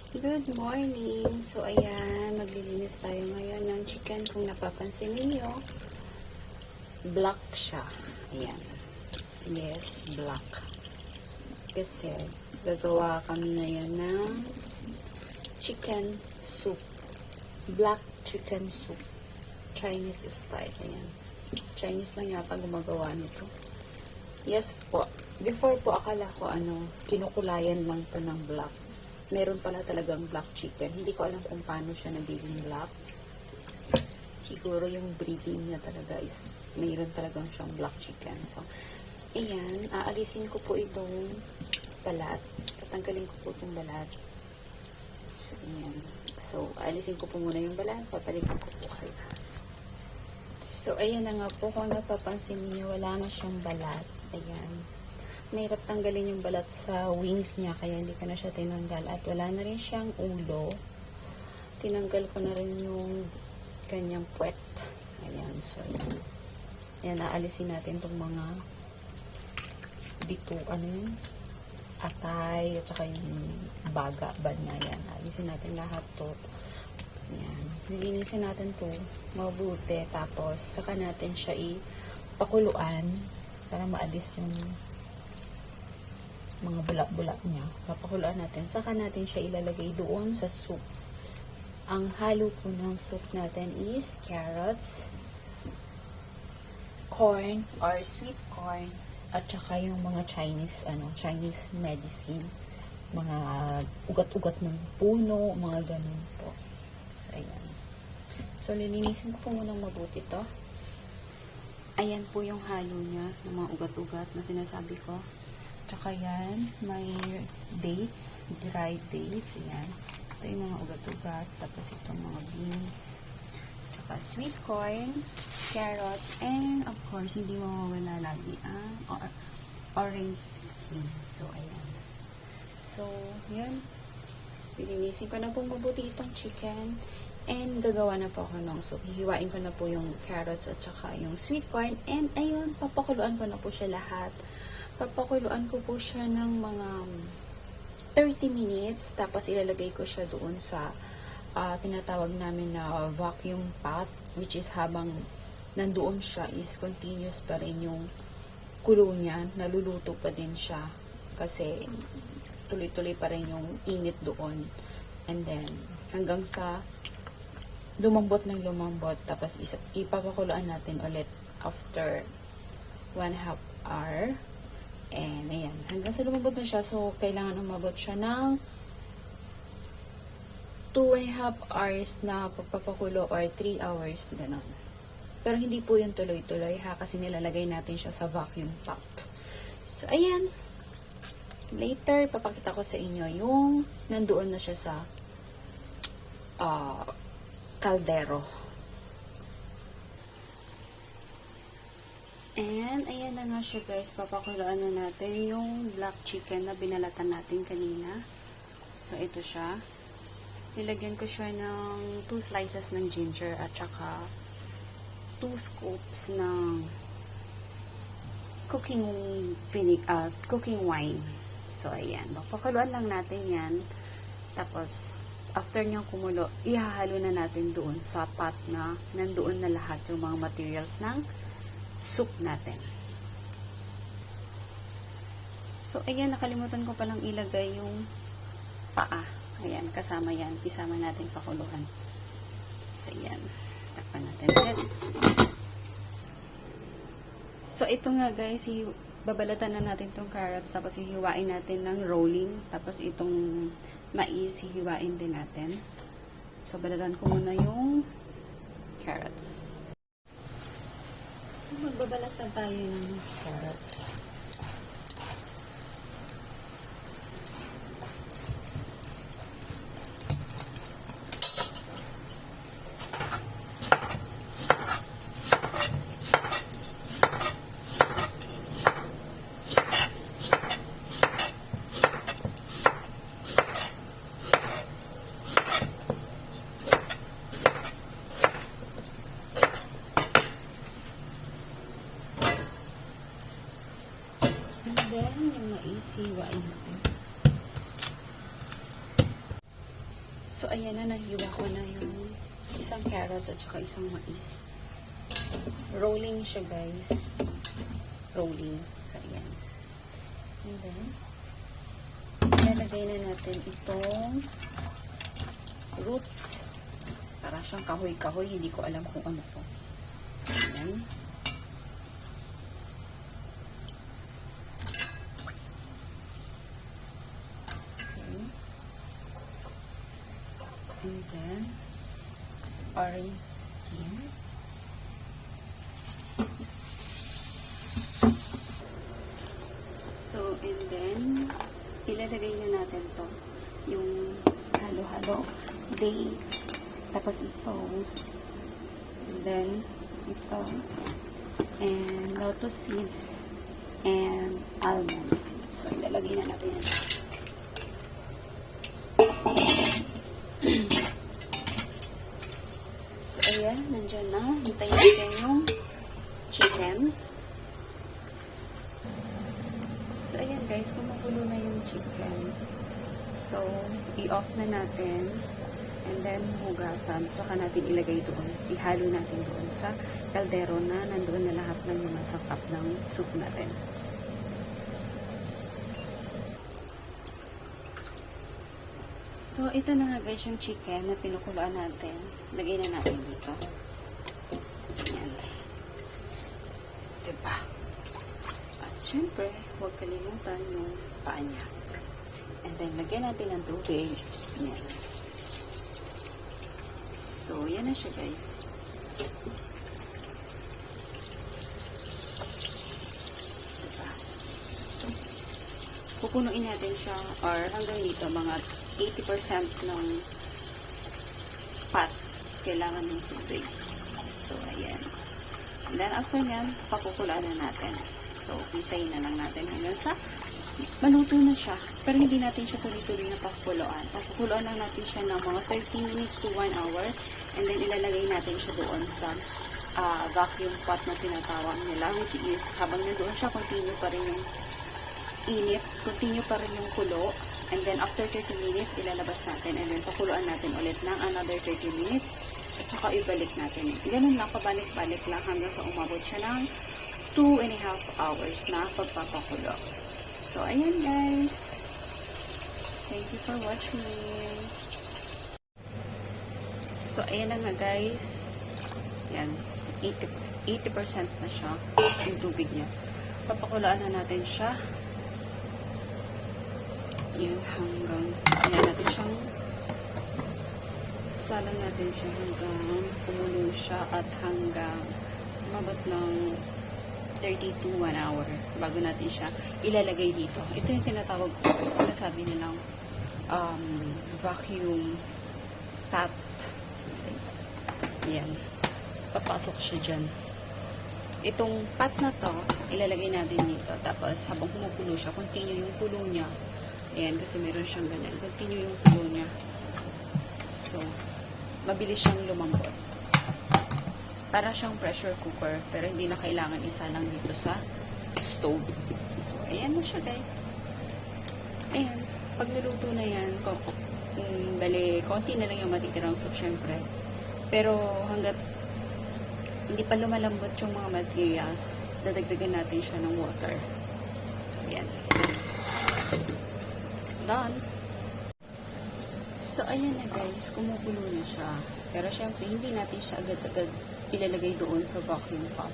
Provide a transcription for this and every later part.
Good morning! So, ayan, maglilinis tayo ngayon ng chicken. Kung napapansin niyo, black siya. Ayan. Yes, black. Kasi, gagawa kami ngayon ng chicken soup. Black chicken soup. Chinese style. Ayan. Chinese lang yata gumagawa nito. Yes po. Before po, akala ko, kinukulayan lang to ng black. Meron pala talagang black chicken. Hindi ko alam kung paano siya nagiging black. Siguro yung breeding niya talaga is mayroon talagang siyang black chicken. So, ayan. Aalisin ko po itong balat. Tatanggalin ko po itong balat. So, ayan. So, aalisin ko po muna yung balat. Papalikan ko po kayo. So, ayan na nga po. Kung napapansin niyo, wala na siyang balat. Ayan. Mahirap tanggalin yung balat sa wings niya, kaya hindi ko na siya tinanggal. At wala na rin siyang ulo. Tinanggal ko na rin yung kanyang puwet. Ayan, so ayan, aalisin natin itong mga dito, atay, at saka yung baga, na yan. Aalisin natin lahat to. Ayan, nilinisin natin to mabuti, tapos saka natin siya ipakuluan para maalis yung mga bulak-bulak niya. Papakuluan natin. Saka natin siya ilalagay doon sa soup. Ang halo po ng soup natin is carrots, corn or sweet corn, at saka yung mga Chinese medicine. Mga ugat-ugat ng puno, mga ganun po. So, ayan. So, lilinisin ko po muna mabuti to. Ayan po yung halo niya ng mga ugat-ugat na sinasabi ko. Tsaka yan, may dates, dried dates, ayan. Ito yung mga ugat-ugat, tapos itong mga beans, tsaka sweet corn, carrots, and of course, hindi mawawala lagi ang orange skin. So, ayan. So, yun. Pilinisin ko na po mabuti itong chicken, and gagawa na po ako ng soup. Hihiwain ko na po yung carrots at saka yung sweet corn, and ayun, papakuluan ko na po siya lahat. Papakuluan ko po siya ng mga 30 minutes. Tapos ilalagay ko siya doon sa tinatawag namin na vacuum pot. Which is habang nandoon siya is continuous pa rin yung kulo niya. Naluluto pa din siya. Kasi tuloy-tuloy pa rin yung init doon. And then hanggang sa lumambot ng lumambot. Tapos ipapakuluan natin ulit after 1/2 hour. And, ayan. Hanggang sa lumabot na siya. So, kailangan umabot siya ng 2.5 hours na pagpapakulo or 3 hours. Ganon. Pero hindi po yung tuloy-tuloy ha. Kasi nilalagay natin siya sa vacuum pot. So, ayan. Later, papakita ko sa inyo yung nandoon na siya sa kaldero. And, ayan na nga siya guys. Papakuluan na natin yung black chicken na binalatan natin kanina. So, ito siya. Nilagyan ko siya ng 2 slices ng ginger at saka 2 scoops ng cooking wine. So, ayan. Papakuluan lang natin yan. Tapos, after niyang kumulo, ihahalo na natin doon sa pot na nandoon na lahat yung mga materials ng soup natin. So, ayan, nakalimutan ko palang ilagay yung paa. Ayan, kasama yan. Isama natin pakuluhan. So, ayan. Takpan natin ulit. So, ito nga guys, babalatan na natin itong carrots, tapos hihiwain natin ng rolling, tapos itong mais, hihiwain din natin. So, balatan ko muna yung carrots. So, magbabalat na tayo ng carrots. And then, yung mais, hiwain natin. So, ayan na, nahiwa ko na yung isang carrots at saka isang mais. Rolling siya, guys. Rolling. So, ayan. And then, ilalagay na natin itong roots. Para siyang kahoy-kahoy. Hindi ko alam kung ano to. Ayan. And then, orange skin. So, and then, ilalagay na natin to. Yung halo-halo. Dates. Tapos ito. And then, ito. And lotus seeds. And almond seeds. So, ilalagay na natin yan. So, ayan, nandyan na. Hintayin natin yung chicken. So, ayan guys, kumukulo na yung chicken. So, i-off na natin. And then, hugasan. Tsaka natin ilagay doon. Ihalo natin doon sa kaldero na nandoon na lahat ng mga sakap ng soup natin. So, ito na nga guys yung chicken na pinukuluan natin. Lagay na natin dito. Ayan. Diba? At syempre, huwag kalimutan yung paa niya. And then, lagyan natin ng tubig. Ayan. So, yan na siya guys. Diba? Pupunuin natin siya or hanggang dito mga 80% ng pot kailangan ng tubig. So, ayan. And then, after nyan, pakukulaan na natin. So, hintayin na lang natin hanggang sa maluto na siya. Pero hindi natin siya tuloy-tuloy na pakukuluan. Pakukuluan lang natin siya ng mga 30 minutes to 1 hour. And then, ilalagay natin siya doon sa vacuum pot na tinatawag nila. Which is, habang nandoon siya, continue pa rin yung init. Continue pa rin yung kulo. And then, after 30 minutes, ilalabas natin. And then, pakuluan natin ulit ng another 30 minutes. At saka, ibalik natin. Ganun lang, pabalik-balik lang hanggang sa umabot siya ng 2.5 hours na pagpapakulo. So, ayan guys. Thank you for watching. So, ayan na nga guys. Yan. 80% na siya. Yung tubig niya. Papakulaan na natin siya. Yan hanggang, yan natin siyang, salang natin siya hanggang kumulo siya at hanggang umabot ng 30 to 1 hour bago natin siya ilalagay dito. Ito yung tinatawag ko, sinasabi nilang vacuum pot. Yan. Papasok siya dyan. Itong pot na to, ilalagay natin dito. Tapos, habang kumukulo siya, continue yung kulo niya. Ayan, kasi meron siyang ganyan. Continue yung kulo niya. So, mabilis siyang lumambot. Para siyang pressure cooker, pero hindi na kailangan isa lang dito sa stove. So, ayan na siya, guys. Ayan. Pag niluto na yan, bali, konti na lang yung matitirang soup, syempre. Pero, hanggat hindi pa lumalambot yung mga materials, dadagdagan natin siya ng water. So, ayan. Done. So, ayan na guys, kumukulo na siya. Pero syempre, hindi natin siya agad-agad ilalagay doon sa vacuum pot.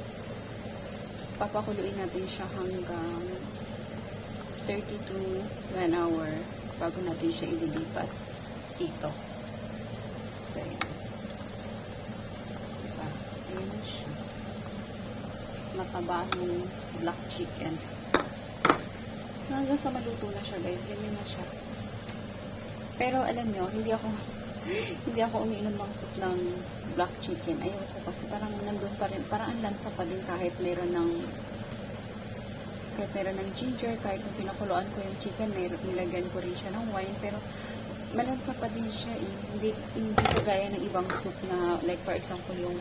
Papakuluin natin siya hanggang 30 to 1 hour bago natin siya ililipat dito. So, ayan. Diba? Ayan na siya. Matabahong black chicken. So, hanggang sa maluto na siya, guys. Ganyan na siya. Pero, alam nyo, hindi ako umiinom ng soup ng black chicken. Ayoko kasi parang nandun pa rin. Parang ang lansa pa din kahit meron ng ginger. Kahit nung pinakuluan ko yung chicken, nilagyan ko rin siya ng wine. Pero, malansa pa din siya eh. Hindi kagaya ng ibang soup na, like for example, yung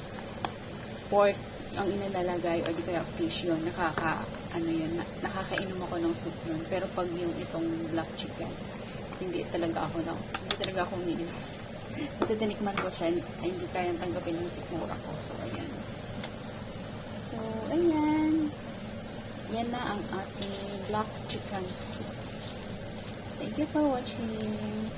pork ang inalalagay or di kaya fish yun, nakakainom ako ng soup nun. Pero pag yung itong black chicken, hindi talaga ako umiinom. Kasi tinikman ko siya, ay hindi kayang tanggapin ng sikmura ko. So, ayan. So, ayan. Yan na ang ating black chicken soup. Thank you for watching.